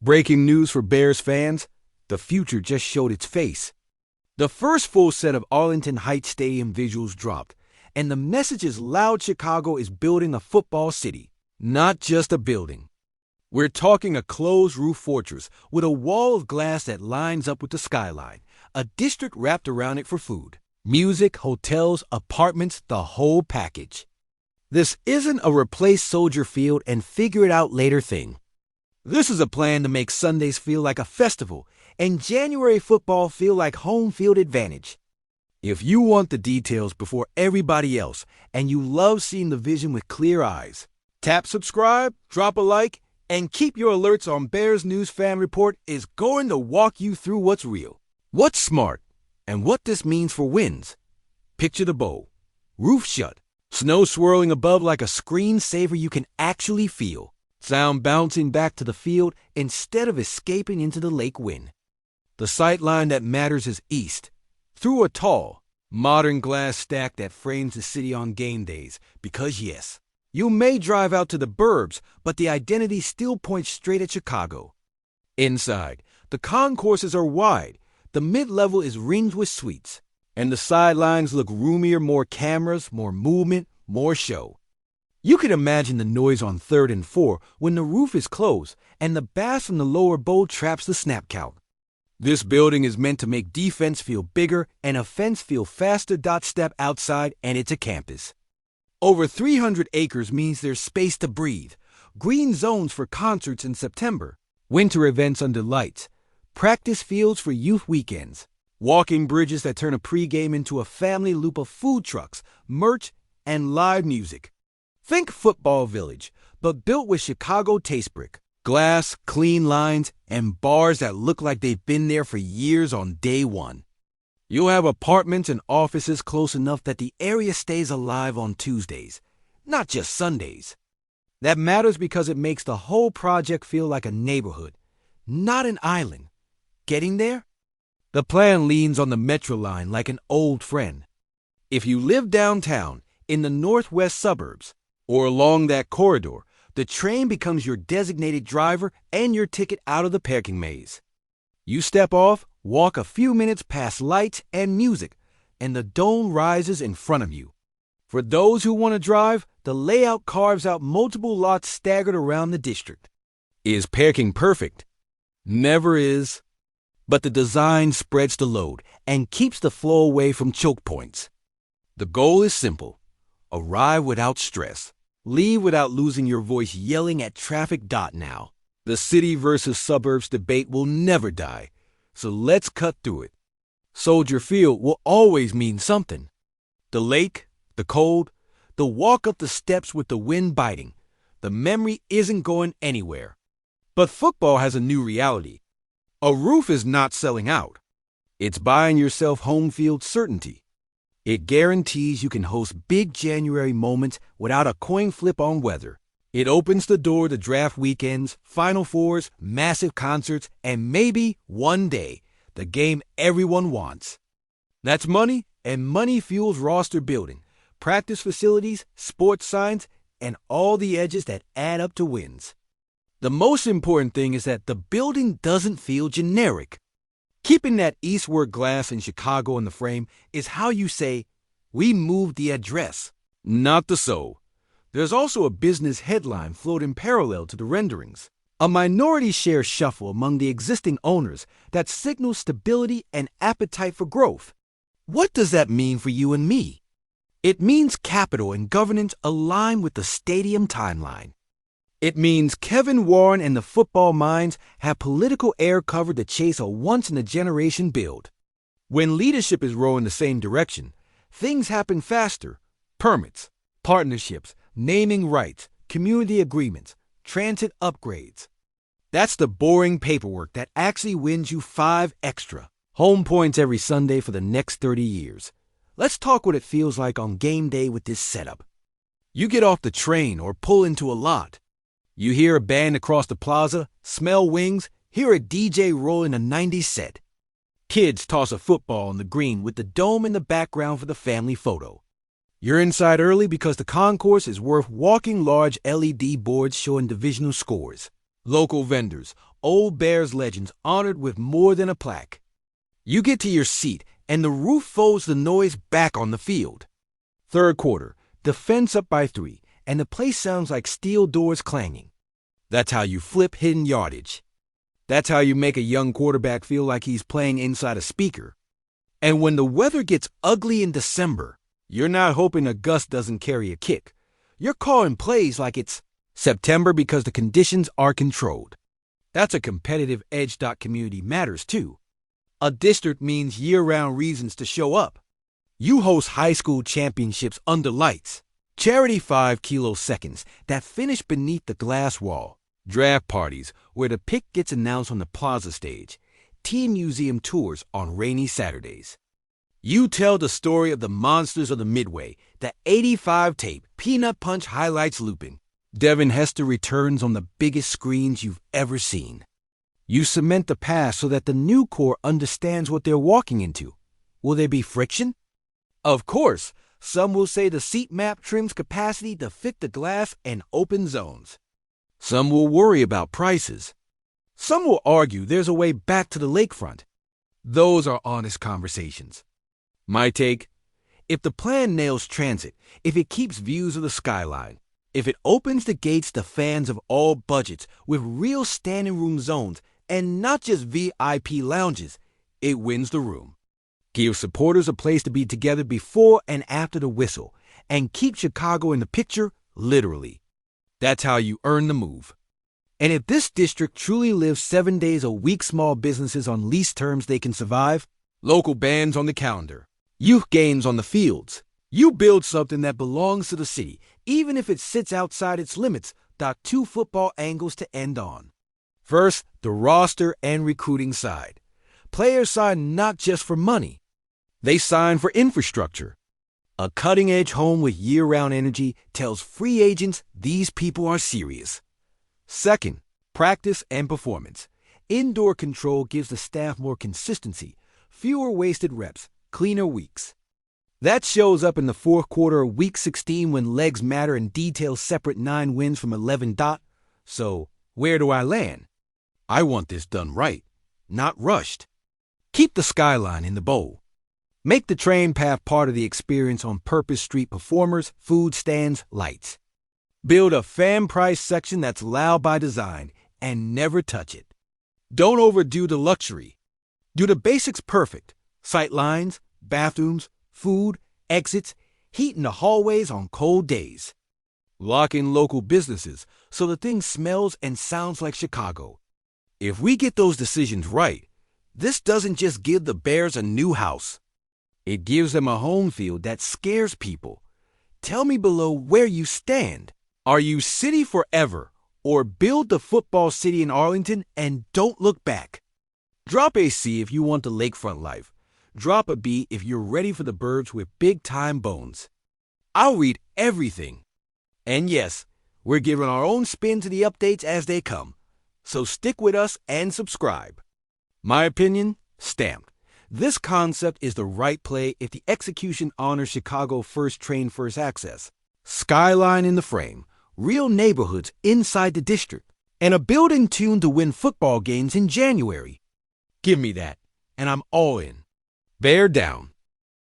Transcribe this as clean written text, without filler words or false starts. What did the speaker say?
Breaking news for Bears fans, the future just showed its face. The first full set of Arlington Heights Stadium visuals dropped, and the message is loud: Chicago is building a football city, not just a building. We're talking a closed-roof fortress with a wall of glass that lines up with the skyline, a district wrapped around it for food, music, hotels, apartments, the whole package. This isn't a replace Soldier Field and figure it out later thing. This is a plan to make Sundays feel like a festival and January football feel like home field advantage. If you want the details before everybody else and you love seeing the vision with clear eyes, tap subscribe, drop a like, and keep your alerts on Bears News Fan Report is going to walk you through what's real, what's smart, and what this means for wins. Picture the bow, roof shut, snow swirling above like a screensaver you can actually feel, sound bouncing back to the field instead of escaping into the lake wind. The sight line that matters is east, through a tall, modern glass stack that frames the city on game days, because yes, you may drive out to the burbs, but the identity still points straight at Chicago. Inside, the concourses are wide, the mid-level is ringed with suites, and the sidelines look roomier, more cameras, more movement, more show. You can imagine the noise on 3rd and 4 when the roof is closed and the bass from the lower bowl traps the snap count. This building is meant to make defense feel bigger and offense feel faster. Step outside and it's a campus. Over 300 acres means there's space to breathe, green zones for concerts in September, winter events under lights, practice fields for youth weekends, walking bridges that turn a pregame into a family loop of food trucks, merch, and live music. Think Football Village, but built with Chicago taste brick, glass, clean lines, and bars that look like they've been there for years on day one. You'll have apartments and offices close enough that the area stays alive on Tuesdays, not just Sundays. That matters because it makes the whole project feel like a neighborhood, not an island. Getting there? The plan leans on the Metro line like an old friend. If you live downtown, in the northwest suburbs, or along that corridor, the train becomes your designated driver and your ticket out of the parking maze. You step off, walk a few minutes past lights and music, and the dome rises in front of you. For those who want to drive, the layout carves out multiple lots staggered around the district. Is parking perfect? Never is. But the design spreads the load and keeps the flow away from choke points. The goal is simple. Arrive without stress. Leave without losing your voice yelling at traffic. Now, the city versus suburbs debate will never die, so let's cut through it. Soldier Field will always mean something. The lake, the cold, the walk up the steps with the wind biting. The memory isn't going anywhere. But football has a new reality. A roof is not selling out. It's buying yourself home field certainty. It guarantees you can host big January moments without a coin flip on weather. It opens the door to draft weekends, Final Fours, massive concerts, and maybe, one day, the game everyone wants. That's money, and money fuels roster building, practice facilities, sports signs, and all the edges that add up to wins. The most important thing is that the building doesn't feel generic. Keeping that eastward glass in Chicago in the frame is how you say, we moved the address, not the soul. There's also a business headline floating parallel to the renderings. A minority share shuffle among the existing owners that signals stability and appetite for growth. What does that mean for you and me? It means capital and governance align with the stadium timeline. It means Kevin Warren and the football minds have political air cover to chase a once-in-a-generation build. When leadership is rowing the same direction, things happen faster. Permits, partnerships, naming rights, community agreements, transit upgrades. That's the boring paperwork that actually wins you 5 extra home points every Sunday for the next 30 years. Let's talk what it feels like on game day with this setup. You get off the train or pull into a lot. You hear a band across the plaza, smell wings, hear a DJ rolling a 90s set. Kids toss a football on the green with the dome in the background for the family photo. You're inside early because the concourse is worth walking. Large LED boards showing divisional scores. Local vendors, old Bears legends honored with more than a plaque. You get to your seat, and the roof folds the noise back on the field. Third quarter, defense up by 3, and the place sounds like steel doors clanging. That's how you flip hidden yardage. That's how you make a young quarterback feel like he's playing inside a speaker. And when the weather gets ugly in December, you're not hoping a gust doesn't carry a kick. You're calling plays like it's September because the conditions are controlled. That's a competitive edge. Community matters too. A district means year-round reasons to show up. You host high school championships under lights, charity 5 kiloseconds that finish beneath the glass wall, draft parties where the pick gets announced on the plaza stage, team museum tours on rainy Saturdays. You tell the story of the monsters of the Midway, the 85 tape, Peanut Punch highlights looping. Devin Hester returns on the biggest screens you've ever seen. You cement the past so that the new core understands what they're walking into. Will there be friction? Of course, some will say the seat map trims capacity to fit the glass and open zones. Some will worry about prices. Some will argue there's a way back to the lakefront. Those are honest conversations. My take, if the plan nails transit, if it keeps views of the skyline, if it opens the gates to fans of all budgets with real standing room zones and not just VIP lounges, it wins the room. Give supporters a place to be together before and after the whistle, and keep Chicago in the picture, literally. That's how you earn the move. And if this district truly lives 7 days a week, small businesses on lease terms they can survive, local bands on the calendar, youth games on the fields, you build something that belongs to the city, even if it sits outside its limits. 2 football angles to end on. First, the roster and recruiting side. Players sign not just for money. They sign for infrastructure. A cutting-edge home with year-round energy tells free agents these people are serious. Second, practice and performance. Indoor control gives the staff more consistency, fewer wasted reps, cleaner weeks. That shows up in the fourth quarter of Week 16 when legs matter and details separate 9 wins from 11. So, where do I land? I want this done right, not rushed. Keep the skyline in the bowl. Make the train path part of the experience on Purpose Street. Performers, food stands, lights. Build a fan price section that's loud by design and never touch it. Don't overdo the luxury. Do the basics perfect. Sight lines, bathrooms, food, exits, heat in the hallways on cold days. Lock in local businesses so the thing smells and sounds like Chicago. If we get those decisions right, this doesn't just give the Bears a new house. It gives them a home field that scares people. Tell me below where you stand. Are you city forever, or build the football city in Arlington and don't look back? Drop a C if you want the lakefront life. Drop a B if you're ready for the burbs with big-time bones. I'll read everything. And yes, we're giving our own spin to the updates as they come. So stick with us and subscribe. My opinion, stamped. This concept is the right play if the execution honors Chicago first train first access. Skyline in the frame, real neighborhoods inside the district, and a building tuned to win football games in January. Give me that, and I'm all in. Bear down.